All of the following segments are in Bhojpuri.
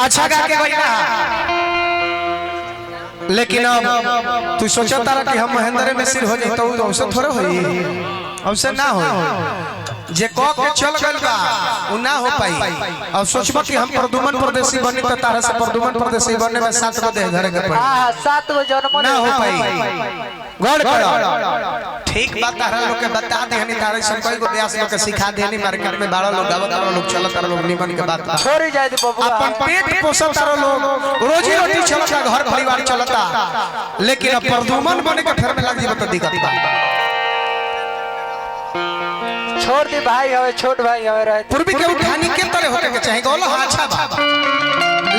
अच्छा गा के गइला लेकिन अब तू सोचा तारा कि हम महेंद्र में सिर हो जाई तो औसत थोड़े होई औसत ना हो जे को के चल गइल बा उ ना हो पाई। अब सोचबा कि हम प्रदुमन परदेसी बनी तो तारा से प्रदुमन परदेसी बनने में 7 गो देह धरे के पड़ी। हां 7 गो जन्म ना हो पाई। गौर करो ठीक बात तारा लोग के बता दे हनी तारा से कोई को ब्यास लोग के सिखा देनी मार्केट में बाड़ा लोग गावत तारा लोग चलत तारा लोग निमन के बात छोड़ी जाए दे बबुआ अपन पेट पोषत तारा लोग रोजी रोटी चलता घर परिवार चलता लेकिन अब प्रदुमन बने के फेर में लग जीव तो दिक्कत बा। छोड़ दे भाई हवे छोट भाई हवे रहे पूर्वी के उठानी के तरह होके के चाहे गोल अच्छा बा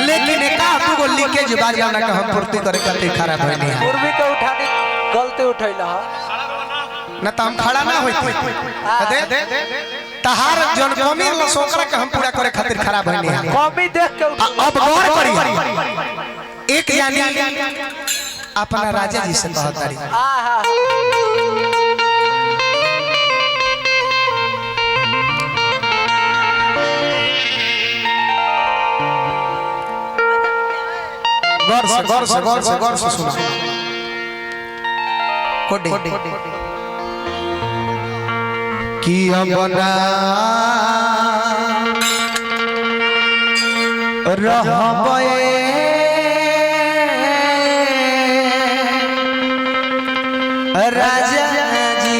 लेकिन एका दू गो लीकेज बा जाना के हम पूर्ति करे खातिर खराब होई नहीं पूर्वी के उठानी गलती उठैला न त हम खड़ा ना होई दे तहार जन कमी ल सोकरा के हम पूरा करे खातिर खराब होई नहीं कमी देख के अब गौर करी एक यानी अपना राजा जी से कहत तारी आहा गौर से सुनो कोडी कि अपना रहबे राजा जी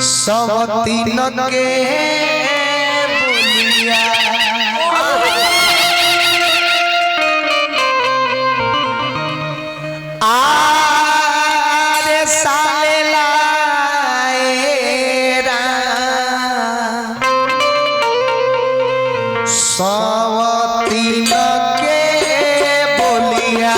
सवती लगे बोलिया आरे साले लाएरा सवती लगे बोलिया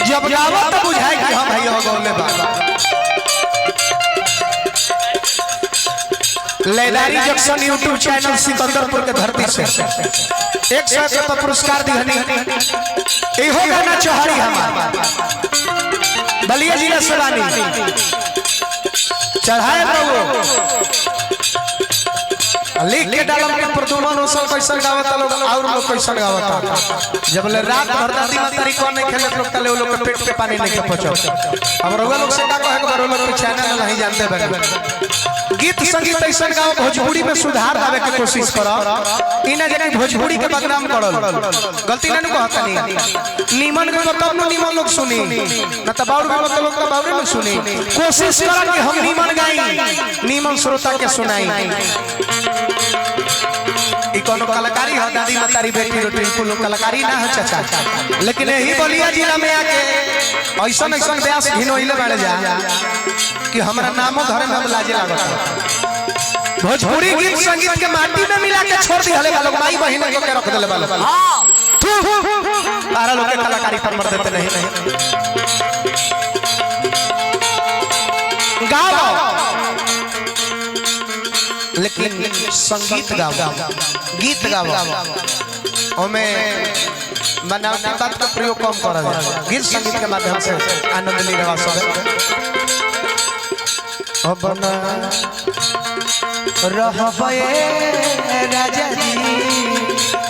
जब गावा तो बुझाई कि हम भैया गौले बाबा लैलारी जंक्शन यूट्यूब चैनल सिकंदरपुर के धरती से 100 का पुरस्कार दिहनी एहो गाना चौहारी हमार बलिया जिला सलानी चढ़ाए प्रभु लिख के डालम के प्रदुमन ओसल कैसन गावता लोग और लोग कैसन गावता जब ले रात भर दादी मातारी को नहीं खेले लोग तले वो लोग के पेट पे पानी नहीं पहुंचो अब रोगा लोग से का कहे के बरो लोग के चैनल नहीं जानते बने गीत संगीत ऐसन गाओ भोजपुरी में सुधार लावे के कोशिश करो इना जने भोजपुरी के बदनाम करल गलती ना कहता नहीं नीमन के तब न नीमन लोग सुनी न त बाउर के लोग त बाउरे में सुनी कोशिश करा कि हम नीमन गाई नीमन श्रोता के सुनाई ई कोनो कलाकारी है दादी मातारी बेटी रोटी कुल कलाकारी ना है चाचा लेकिन यही बलिया जिला में आके ऐसा ऐसा व्यास घिनोइले बाड़े जा कि हमरा नामो धरे में लाजे लागत भोजपुरी गीत संगीत के माटी में मिला के छोड़ दिहले बा लोग माई बहिन के रख देले बा हां तारा लोग के कलाकारी पर मर देते नहीं गाओ लेकिन संगीत गाओ गीत गाओ ओमे बनावटी बात का प्रयोग कम करा जाए गीत संगीत के माध्यम से आनंद ले रहा सब अब ना रहबे राजा जी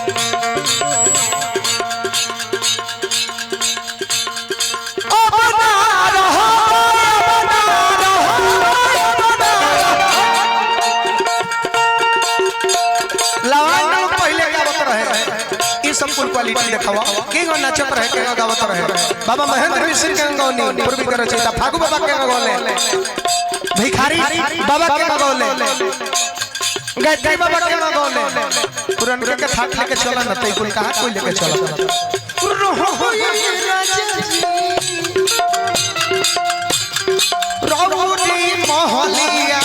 सब कुल क्वालिटी देखावा किंग नाचत रहे के गावत रहे बाबा महेंद्र मिश्र के गौनी पूर्वी करे छै फागु बाबा के गौले भिखारी बाबा के गौले गायत्री बाबा के गौले पुरन के थाक लेके चला न तई कुल कहां कोई लेके चला रघुनी मोहलिया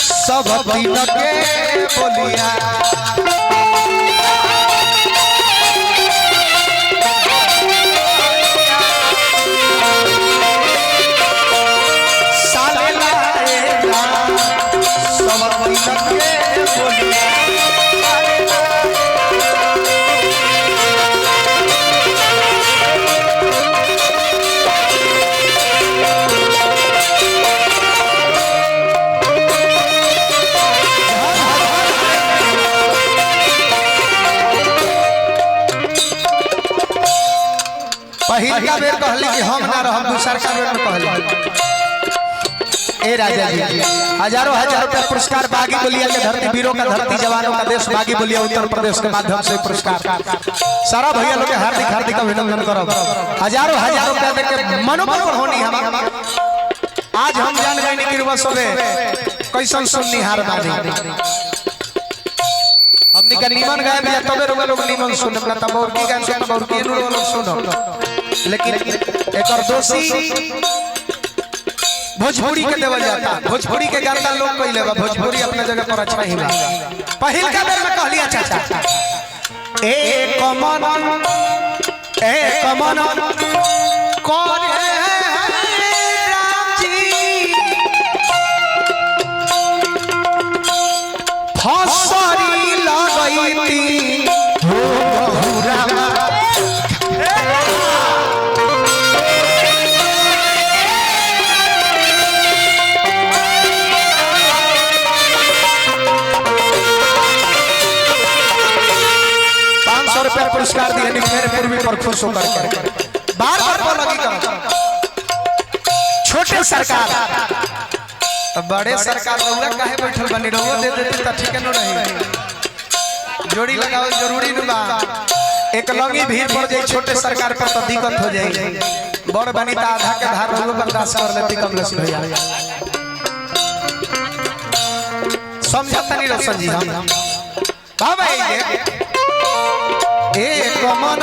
सब दिन के बोलिया पहिलका बेर कहली कि हम ना रहब दूसर का बेर में कहली ए राजा जी हजारों हजार रुपया पुरस्कार बागी बोलिया के धरती वीरों का धरती जवानों का देश बागी बोलिया उत्तर प्रदेश के माध्यम से पुरस्कार सारा भैया लोग के हार्दिक हार्दिक अभिनंदन करब हजारों हजार रुपया देके मनोबल पर होनी हम आज हम जान गए कि रुवा सबे कैसन सुननी हार बानी हमनी का नीमन गाय भी तबे रुवा लोग नीमन सुन अपना तब और की गाय सुन और की लोग सुनो लेकिन एकर दोषी भोजपुरी के देवल जाता भोजपुरी के गाता लोग कइले बा भोजपुरी अपने जगह पर अच्छा ही बा पहिल का बेर में कहलिया चाचा ए कमन करे राम जी फसरी लगईती हो बहुरामा रुपया पुरस्कार दिए मेरे पूर्वी पर खुश होकर बार बार बोलगी कर छोटे सरकार बड़े सरकार रउआ काहे बैठल बनी रउआ दे देते त ठीक न रही जोड़ी लगाओ जरूरी न बा एक लंगी भीड़ पड़ जाई छोटे सरकार पर तो दिक्कत हो जाई बड़ बनी त आधा के भार रउआ बर्दाश्त कर लेती कमलेश भैया समझता नहीं रोशन जी हम बाबा ये ए कमन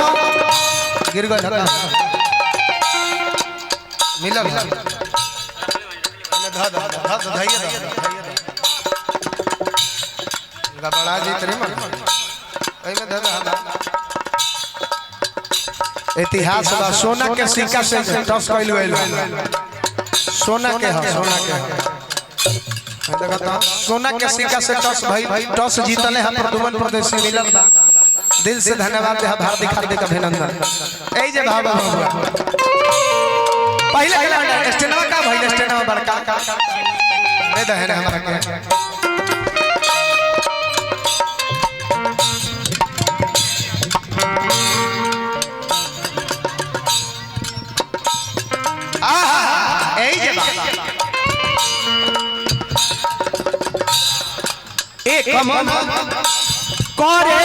गिर गया मिला ध धइए गबड़ा जी तरी मन एई में ध इतिहास बा सोना के सिक्का से टस कइल गइल सोना के देखता सोना के सिक्का से टस भाई टस जीतले हम प्रदुमन प्रदेश से मिलल बा दिल से धन्यवाद है हार्दिक हार्दिक अभिनंदन ए जे बाबा पहले के स्टेनवा का भाई स्टेनवा बड़का दे दे है हमरा के आहा ए जे बाबा एक मन करे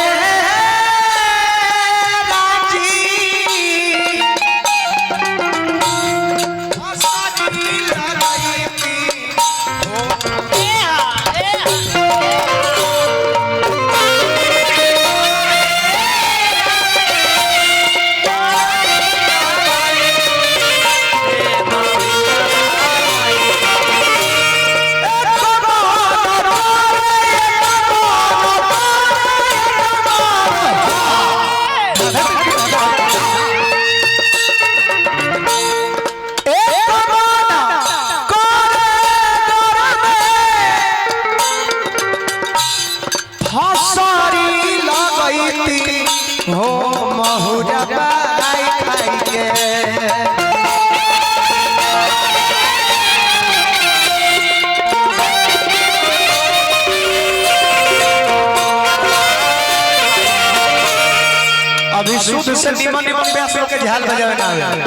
हो महुरा बाई खाई के शुद्ध से निमन निमन व्यास लोग के झाल बजावे ना आवे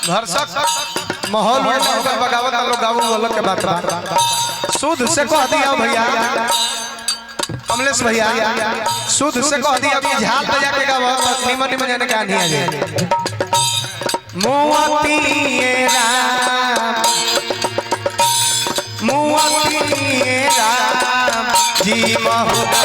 भरसक माहौल में होकर बगावत लोग गावो वालों के बात बात शुद्ध से कह दिया भैया कमलेश भैया शुद्ध से कह दिया कि झाल बजा के गावो निमन निमन जाने का नहीं आ जाए मोती राम जी महुदा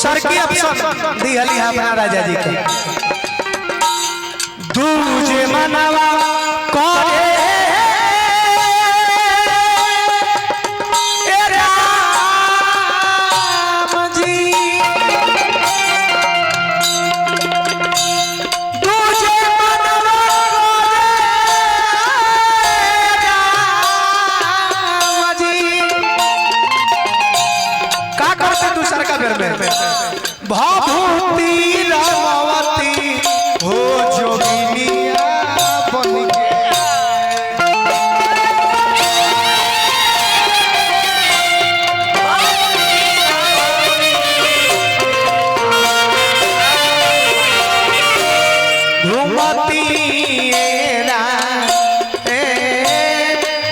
सर की अफसर दिहली है अपना राजा जी के दूजे मनवा करे राम जी दूजे मनवा करे राम जी का करते दूसर का बेर में भाभूति रामावती हो जोगिनिया बन के घूमती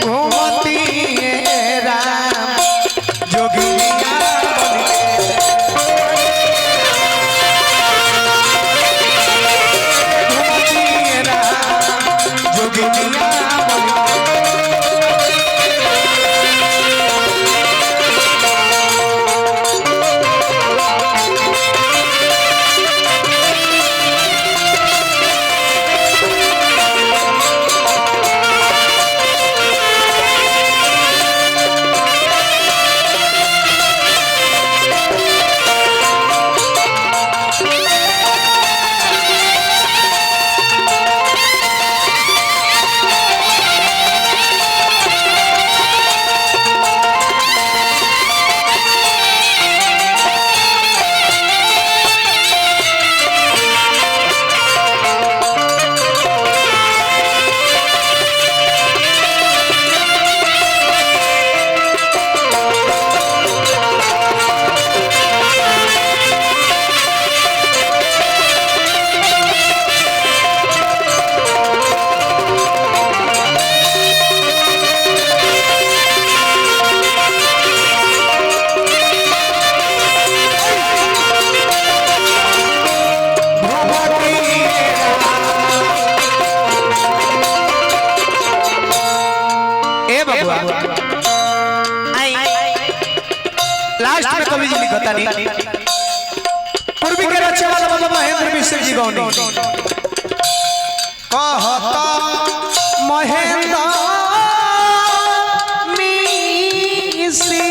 घूमती राम जोगिनिया लास्ट में कवि जी लिखता नहीं पूर्वी के रचे वाला बाबा महेंद्र मिश्र जी गौनी कहता महेंद्र मिश्र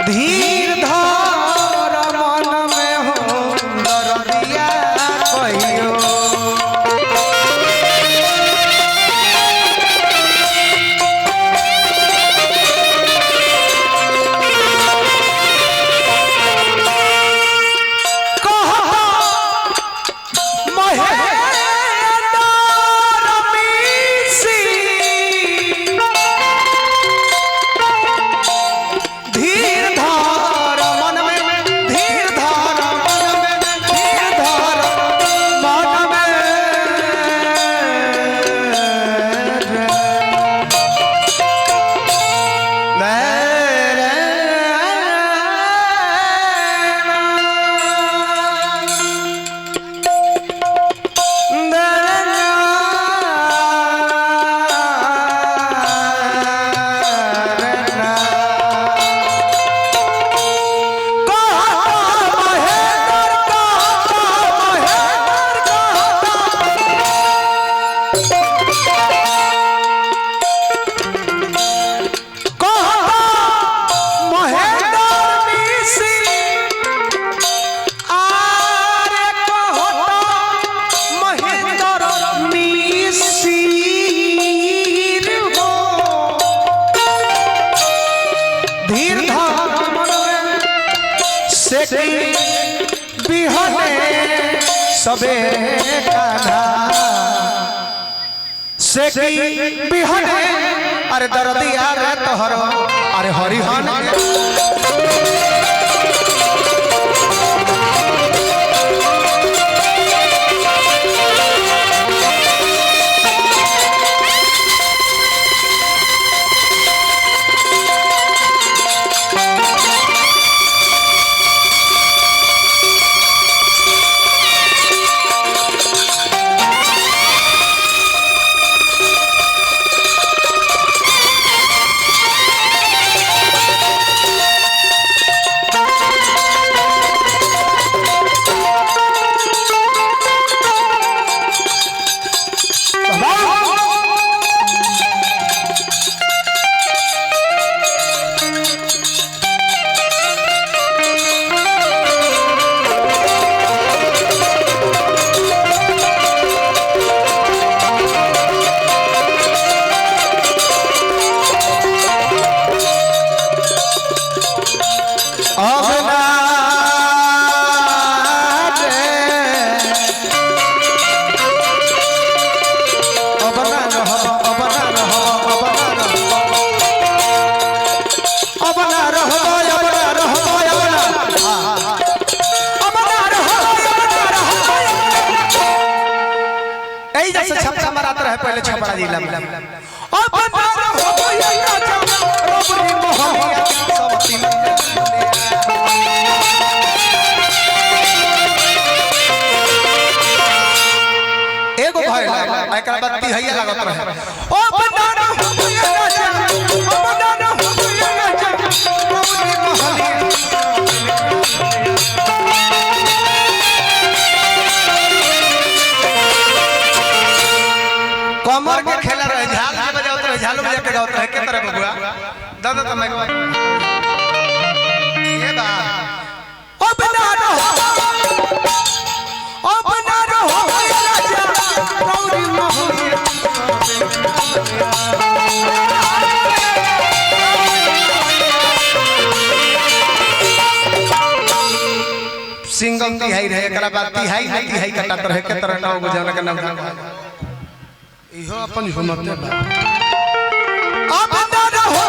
धीर धर मन में हो दर्दिया कहियो की बिहने सबे कान्हा से की बिहने अरे दर्दिया रे तोहर अरे हरिहन पहले छपरा जिला में एगो भाई एकरा बाद तिहैया लागत रहे ओ बनाना हो राजा ओ बनाना हो राजा कमर के खेला रहे झाल के बजावत रहे झालो बजा के गावत रहे के तरह बबुआ दादा तो मैं ये बा ओ बनाना हो राजा गौरी मोहनिया सिंगम तिहाई रहे एकरा बाद तिहाई है तिहाई कटात रहे के तरह नाव गुजरना के नाम इहो अपन हिम्मत बा अब ना हो